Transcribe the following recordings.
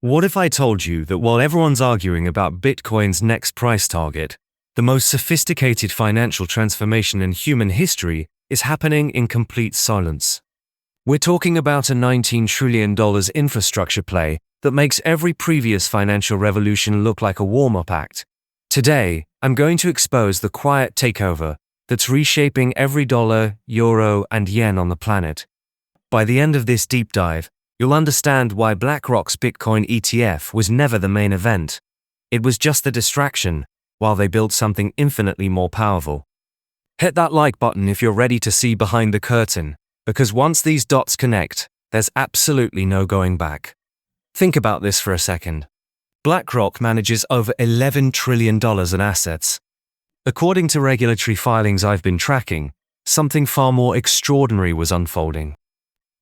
What if I told you that while everyone's arguing about Bitcoin's next price target, the most sophisticated financial transformation in human history is happening in complete silence? We're talking about a $19 trillion infrastructure play that makes every previous financial revolution look like a warm-up act. Today, I'm going to expose the quiet takeover that's reshaping every dollar, euro, and yen on the planet. By the end of this deep dive, you'll understand why BlackRock's Bitcoin ETF was never the main event. It was just the distraction, while they built something infinitely more powerful. Hit that like button if you're ready to see behind the curtain, because once these dots connect, there's absolutely no going back. Think about this for a second. BlackRock manages over $11 trillion in assets. According to regulatory filings I've been tracking, something far more extraordinary was unfolding.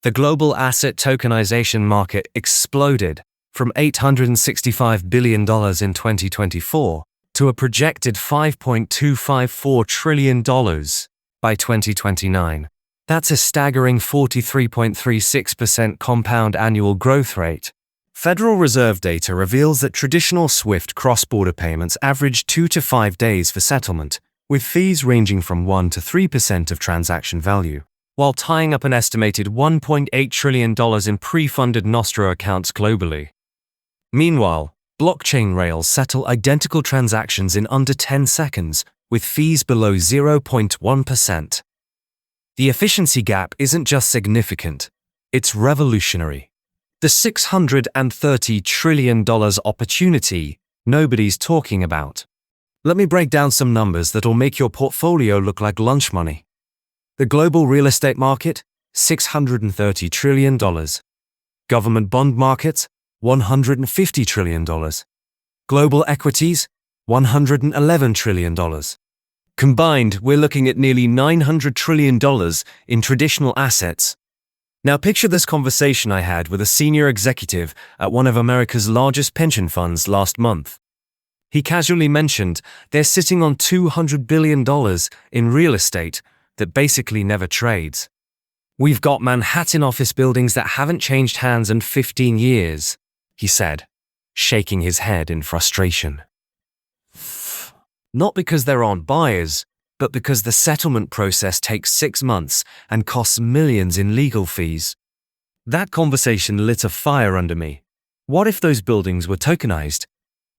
The global asset tokenization market exploded from $865 billion in 2024 to a projected $5.254 trillion by 2029. That's a staggering 43.36% compound annual growth rate. Federal Reserve data reveals that traditional SWIFT cross-border payments average 2 to 5 days for settlement, with fees ranging from 1 to 3% of transaction value, while tying up an estimated $1.8 trillion in pre-funded Nostro accounts globally. Meanwhile, blockchain rails settle identical transactions in under 10 seconds, with fees below 0.1%. The efficiency gap isn't just significant, it's revolutionary. The $630 trillion opportunity nobody's talking about. Let me break down some numbers that'll make your portfolio look like lunch money. The global real estate market, $630 trillion. Government bond markets, $150 trillion. Global equities, $111 trillion. Combined, we're looking at nearly $900 trillion in traditional assets. Now picture this conversation I had with a senior executive at one of America's largest pension funds last month. He casually mentioned they're sitting on $200 billion in real estate that basically never trades. We've got Manhattan office buildings that haven't changed hands in 15 years, he said, shaking his head in frustration. Not because there aren't buyers, but because the settlement process takes 6 months and costs millions in legal fees. That conversation lit a fire under me. What if those buildings were tokenized?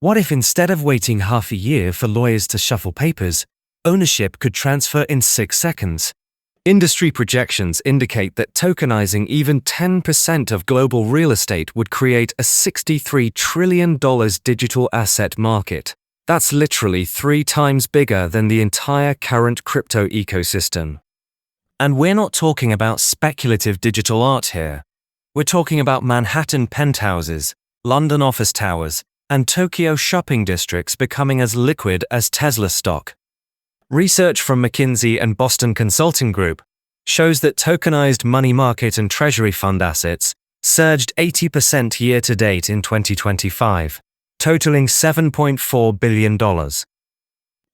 What if instead of waiting half a year for lawyers to shuffle papers, ownership could transfer in 6 seconds? Industry projections indicate that tokenizing even 10% of global real estate would create a $63 trillion digital asset market. That's literally 3 times bigger than the entire current crypto ecosystem. And we're not talking about speculative digital art here. We're talking about Manhattan penthouses, London office towers, and Tokyo shopping districts becoming as liquid as Tesla stock. Research from McKinsey and Boston Consulting Group shows that tokenized money market and treasury fund assets surged 80% year-to-date in 2025. Totaling $7.4 billion.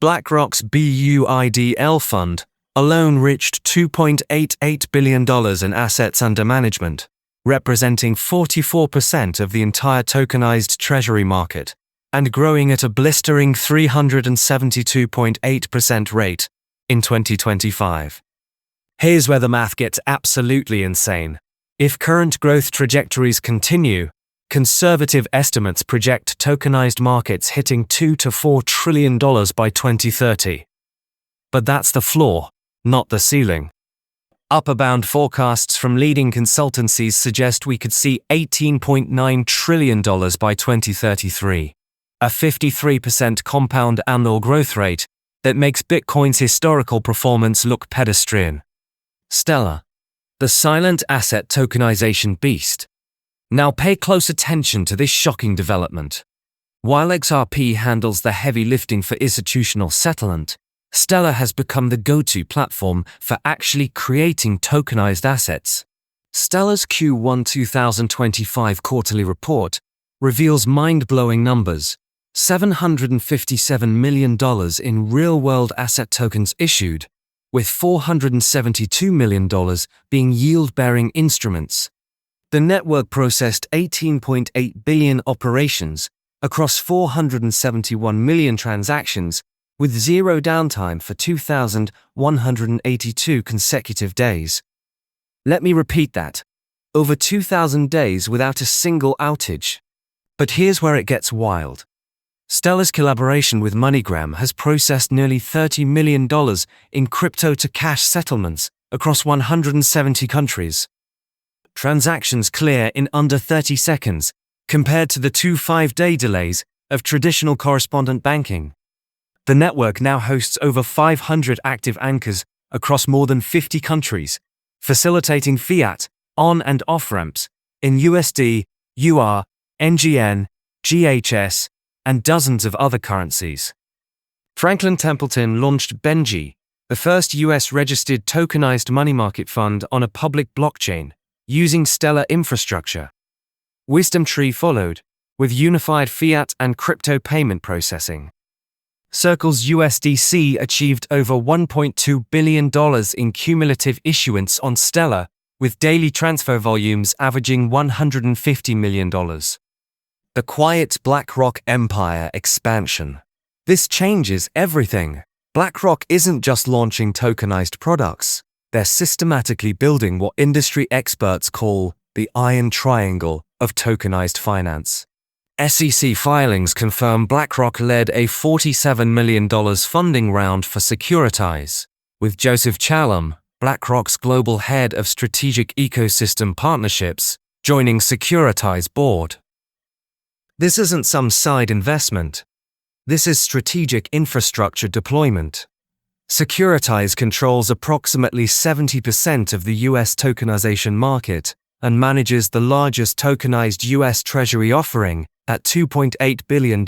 BlackRock's BUIDL fund alone reached $2.88 billion in assets under management, representing 44% of the entire tokenized treasury market, and growing at a blistering 372.8% rate in 2025. Here's where the math gets absolutely insane. If current growth trajectories continue, conservative estimates project tokenized markets hitting $2 to $4 trillion by 2030. But that's the floor, not the ceiling. Upper-bound forecasts from leading consultancies suggest we could see $18.9 trillion by 2033, a 53% compound annual growth rate that makes Bitcoin's historical performance look pedestrian. Stellar, the silent asset tokenization beast. Now pay close attention to this shocking development. While XRP handles the heavy lifting for institutional settlement, Stellar has become the go-to platform for actually creating tokenized assets. Stellar's Q1 2025 quarterly report reveals mind-blowing numbers: $757 million in real-world asset tokens issued, with $472 million being yield-bearing instruments. The network processed 18.8 billion operations across 471 million transactions with zero downtime for 2,182 consecutive days. Let me repeat that. Over 2,000 days without a single outage. But here's where it gets wild. Stellar's collaboration with MoneyGram has processed nearly $30 million in crypto-to-cash settlements across 170 countries. Transactions clear in under 30 seconds, compared to the 2 5-day delays of traditional correspondent banking. The network now hosts over 500 active anchors across more than 50 countries, facilitating fiat, on- and off-ramps in USD, UR, NGN, GHS, and dozens of other currencies. Franklin Templeton launched Benji, the first US-registered tokenized money market fund on a public blockchain, using Stellar infrastructure. WisdomTree followed, with unified fiat and crypto payment processing. Circle's USDC achieved over $1.2 billion in cumulative issuance on Stellar, with daily transfer volumes averaging $150 million. The quiet BlackRock empire expansion. This changes everything. BlackRock isn't just launching tokenized products. They're systematically building what industry experts call the iron triangle of tokenized finance. SEC filings confirm BlackRock led a $47 million funding round for Securitize, with Joseph Chalom, BlackRock's global head of strategic ecosystem partnerships, joining Securitize board. This isn't some side investment. This is strategic infrastructure deployment. Securitize controls approximately 70% of the US tokenization market and manages the largest tokenized US Treasury offering at $2.8 billion.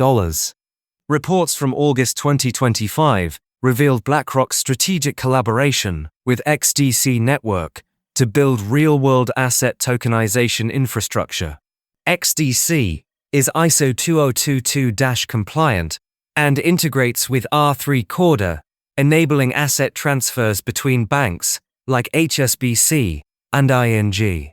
Reports from August 2025 revealed BlackRock's strategic collaboration with XDC Network to build real-world asset tokenization infrastructure. XDC is ISO 2022-compliant and integrates with R3 Corda, enabling asset transfers between banks like HSBC and ING.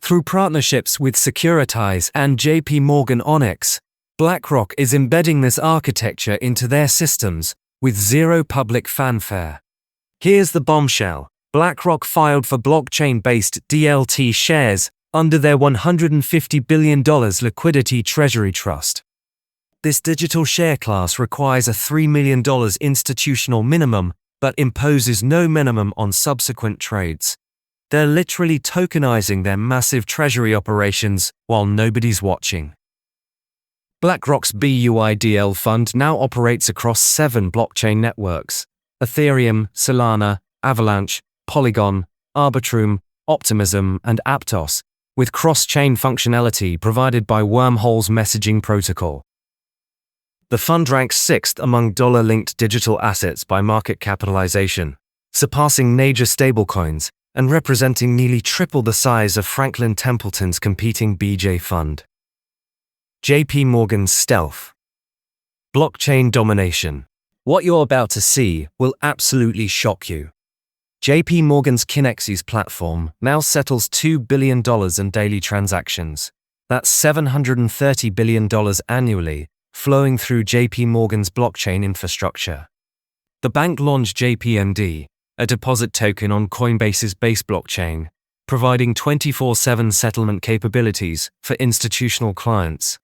Through partnerships with Securitize and JPMorgan Onyx, BlackRock is embedding this architecture into their systems with zero public fanfare. Here's the bombshell. BlackRock filed for blockchain-based DLT shares under their $150 billion liquidity treasury trust. This digital share class requires a $3 million institutional minimum, but imposes no minimum on subsequent trades. They're literally tokenizing their massive treasury operations while nobody's watching. BlackRock's BUIDL fund now operates across 7 blockchain networks: Ethereum, Solana, Avalanche, Polygon, Arbitrum, Optimism, and Aptos, with cross-chain functionality provided by Wormhole's messaging protocol. The fund ranks 6th among dollar-linked digital assets by market capitalization, surpassing major stablecoins and representing nearly triple the size of Franklin Templeton's competing BJ fund. JPMorgan's Stealth. Blockchain domination. What you're about to see will absolutely shock you. JPMorgan's Kinexys platform now settles $2 billion in daily transactions. That's $730 billion annually, flowing through JPMorgan's blockchain infrastructure. The bank launched JPMD, a deposit token on Coinbase's Base blockchain, providing 24/7 settlement capabilities for institutional clients.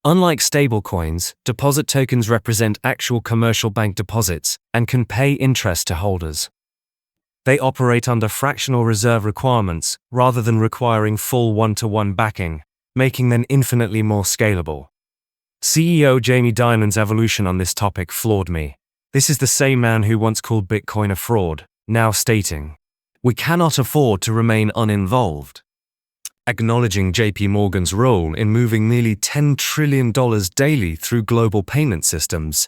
Unlike stablecoins, deposit tokens represent actual commercial bank deposits and can pay interest to holders. They operate under fractional reserve requirements rather than requiring full one-to-one backing, making them infinitely more scalable. CEO Jamie Dimon's evolution on this topic floored me. This is the same man who once called Bitcoin a fraud, now stating, "We cannot afford to remain uninvolved." Acknowledging JPMorgan's role in moving nearly $10 trillion daily through global payment systems,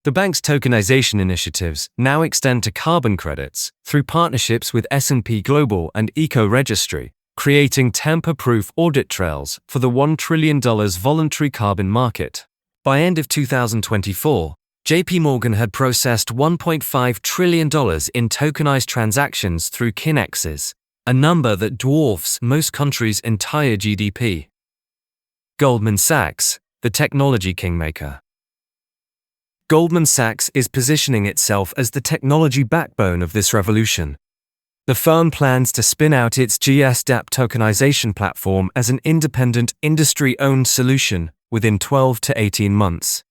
the bank's tokenization initiatives now extend to carbon credits through partnerships with S&P Global and Eco-Registry, creating tamper-proof audit trails for the $1 trillion voluntary carbon market. By end of 2024, JPMorgan had processed $1.5 trillion in tokenized transactions through Kinexys, a number that dwarfs most countries' entire GDP. Goldman Sachs, the technology kingmaker. Goldman Sachs is positioning itself as the technology backbone of this revolution. The firm plans to spin out its GSDApp tokenization platform as an independent, industry-owned solution within 12 to 18 months.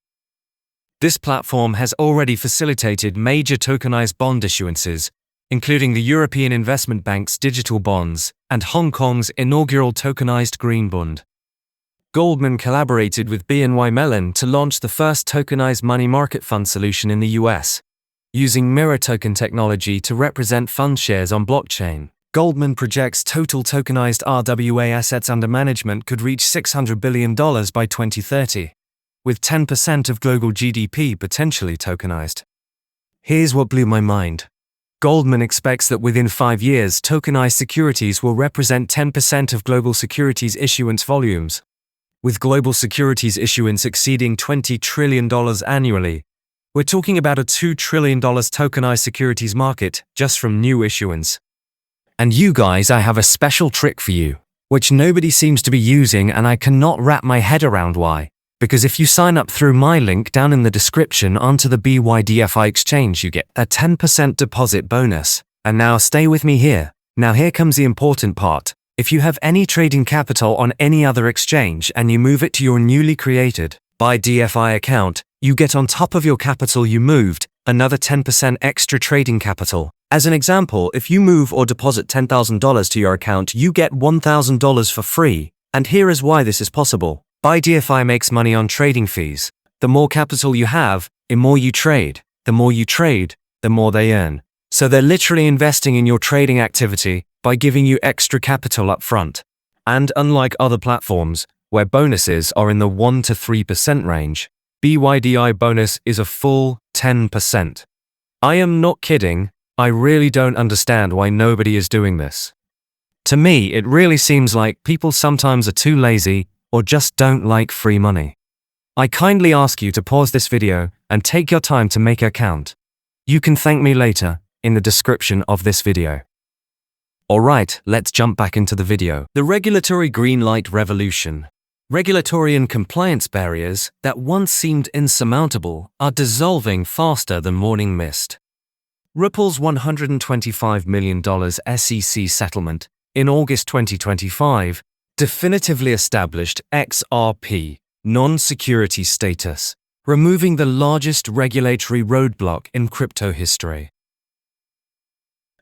This platform has already facilitated major tokenized bond issuances, including the European Investment Bank's digital bonds and Hong Kong's inaugural tokenized green bond. Goldman collaborated with BNY Mellon to launch the first tokenized money market fund solution in the US, using mirror token technology to represent fund shares on blockchain. Goldman projects total tokenized RWA assets under management could reach $600 billion by 2030, with 10% of global GDP potentially tokenized. Here's what blew my mind. Goldman expects that within 5 years, tokenized securities will represent 10% of global securities issuance volumes, with global securities issuance exceeding $20 trillion annually. We're talking about a $2 trillion tokenized securities market just from new issuance. And you guys, I have a special trick for you, which nobody seems to be using, and I cannot wrap my head around why. Because if you sign up through my link down in the description onto the BYDFI exchange, you get a 10% deposit bonus. And now stay with me here. Now here comes the important part. If you have any trading capital on any other exchange and you move it to your newly created BYDFI account, you get on top of your capital you moved another 10% extra trading capital. As an example, if you move or deposit $10,000 to your account, you get $1,000 for free. And here is why this is possible. BYDFI makes money on trading fees. The more capital you have, the more you trade. The more you trade, the more they earn. So they're literally investing in your trading activity by giving you extra capital up front. And unlike other platforms, where bonuses are in the 1 to 3% range, BYDI bonus is a full 10%. I am not kidding. I really don't understand why nobody is doing this. To me, it really seems like people sometimes are too lazy or just don't like free money. I kindly ask you to pause this video and take your time to make it count. You can thank me later in the description of this video. Alright, let's jump back into the video. The regulatory green light revolution. Regulatory and compliance barriers that once seemed insurmountable are dissolving faster than morning mist. Ripple's $125 million SEC settlement in August 2025 definitively established XRP non-security status, removing the largest regulatory roadblock in crypto history.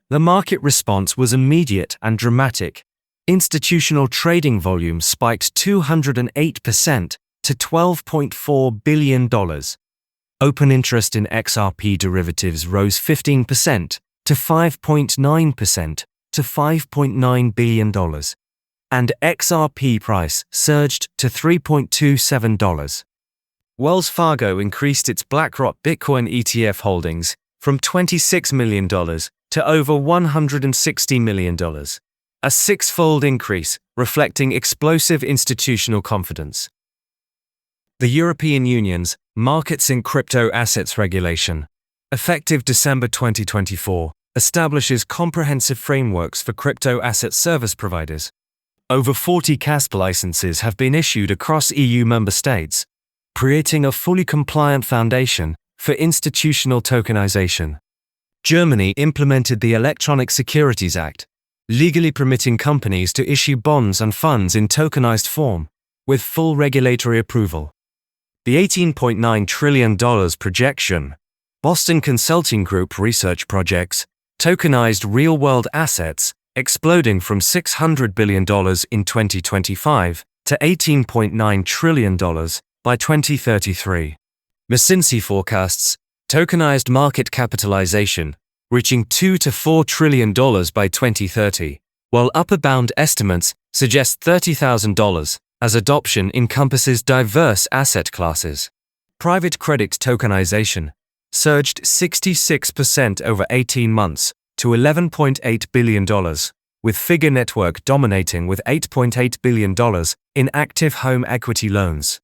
The market response was immediate and dramatic. Institutional trading volume spiked 208% to $12.4 billion. Open interest in XRP derivatives rose 15% to 5.9% to $5.9 billion. And XRP price surged to $3.27. Wells Fargo increased its BlackRock Bitcoin ETF holdings from $26 million to over $160 million, a six-fold increase reflecting explosive institutional confidence. The European Union's Markets in Crypto Assets Regulation, effective December 2024, establishes comprehensive frameworks for crypto asset service providers. Over 40 CASP licenses have been issued across EU member states, creating a fully compliant foundation for institutional tokenization. Germany implemented the Electronic Securities Act, legally permitting companies to issue bonds and funds in tokenized form, with full regulatory approval. The $18.9 trillion projection, Boston Consulting Group research projects, tokenized real-world assets, exploding from $600 billion in 2025 to $18.9 trillion by 2033. McKinsey forecasts tokenized market capitalization reaching $2 to $4 trillion by 2030, while upper bound estimates suggest $30,000 as adoption encompasses diverse asset classes. Private credit tokenization surged 66% over 18 months to $11.8 billion, with Figure Network dominating with $8.8 billion in active home equity loans.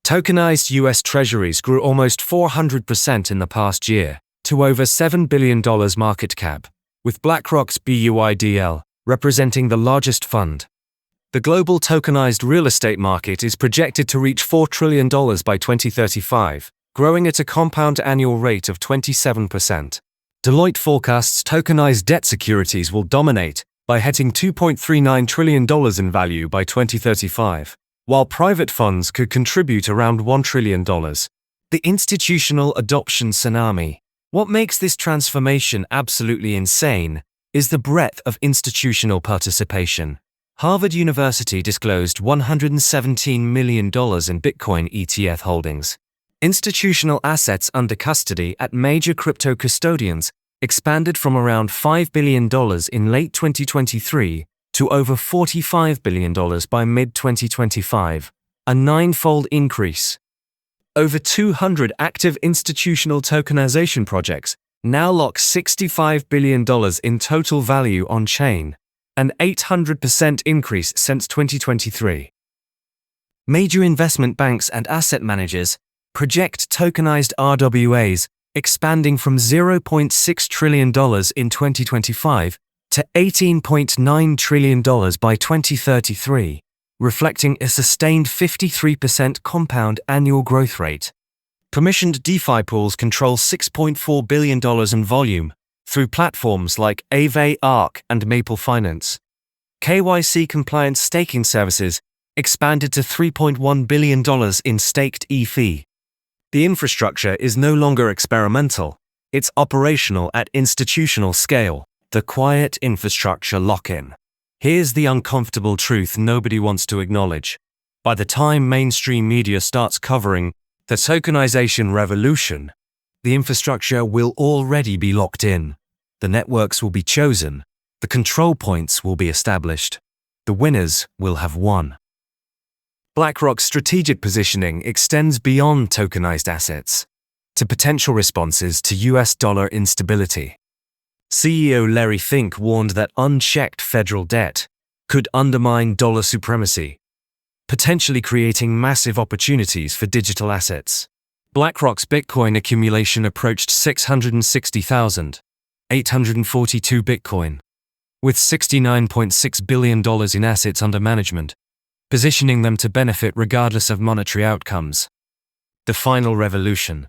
Tokenized U.S. Treasuries grew almost 400% in the past year, to over $7 billion market cap, with BlackRock's BUIDL representing the largest fund. The global tokenized real estate market is projected to reach $4 trillion by 2035, growing at a compound annual rate of 27%. Deloitte forecasts tokenized debt securities will dominate by hitting $2.39 trillion in value by 2035, while private funds could contribute around $1 trillion. The institutional adoption tsunami. What makes this transformation absolutely insane is the breadth of institutional participation. Harvard University disclosed $117 million in Bitcoin ETF holdings. Institutional assets under custody at major crypto custodians expanded from around $5 billion in late 2023 to over $45 billion by mid-2025, a nine-fold increase. Over 200 active institutional tokenization projects now lock $65 billion in total value on-chain, an 800% increase since 2023. Major investment banks and asset managers project tokenized RWAs expanding from $0.6 trillion in 2025 to $18.9 trillion by 2033, reflecting a sustained 53% compound annual growth rate. Permissioned DeFi pools control $6.4 billion in volume through platforms like Aave, Arc, and Maple Finance. KYC-compliant staking services expanded to $3.1 billion in staked ETH. The infrastructure is no longer experimental, it's operational at institutional scale. The quiet infrastructure lock-in. Here's the uncomfortable truth nobody wants to acknowledge. By the time mainstream media starts covering the tokenization revolution, the infrastructure will already be locked in. The networks will be chosen. The control points will be established. The winners will have won. BlackRock's strategic positioning extends beyond tokenized assets to potential responses to US dollar instability. CEO Larry Fink warned that unchecked federal debt could undermine dollar supremacy, potentially creating massive opportunities for digital assets. BlackRock's Bitcoin accumulation approached 660,842 Bitcoin, with $69.6 billion in assets under management, positioning them to benefit regardless of monetary outcomes. The final revolution.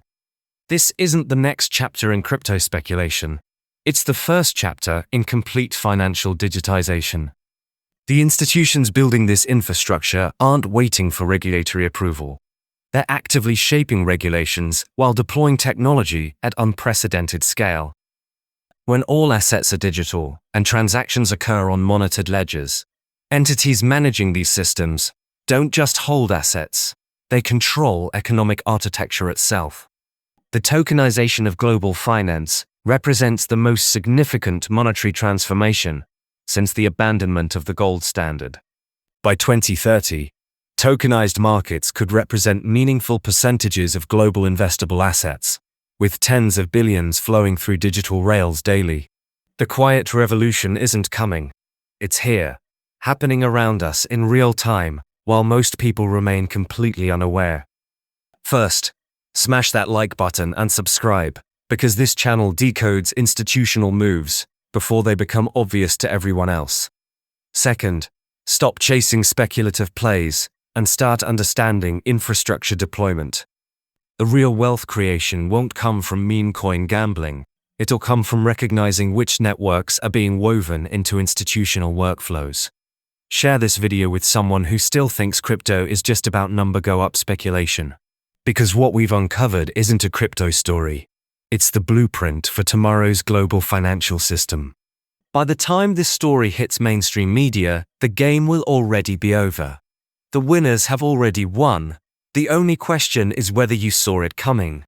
This isn't the next chapter in crypto speculation. It's the first chapter in complete financial digitization. The institutions building this infrastructure aren't waiting for regulatory approval. They're actively shaping regulations while deploying technology at unprecedented scale. When all assets are digital and transactions occur on monitored ledgers, entities managing these systems don't just hold assets, they control economic architecture itself. The tokenization of global finance represents the most significant monetary transformation since the abandonment of the gold standard. By 2030, tokenized markets could represent meaningful percentages of global investable assets, with tens of billions flowing through digital rails daily. The quiet revolution isn't coming. It's here, happening around us in real time, while most people remain completely unaware. First, smash that like button and subscribe, because this channel decodes institutional moves before they become obvious to everyone else. Second, stop chasing speculative plays and start understanding infrastructure deployment. The real wealth creation won't come from meme coin gambling. It'll come from recognizing which networks are being woven into institutional workflows. Share this video with someone who still thinks crypto is just about number go up speculation. Because what we've uncovered isn't a crypto story. It's the blueprint for tomorrow's global financial system. By the time this story hits mainstream media, the game will already be over. The winners have already won. The only question is whether you saw it coming.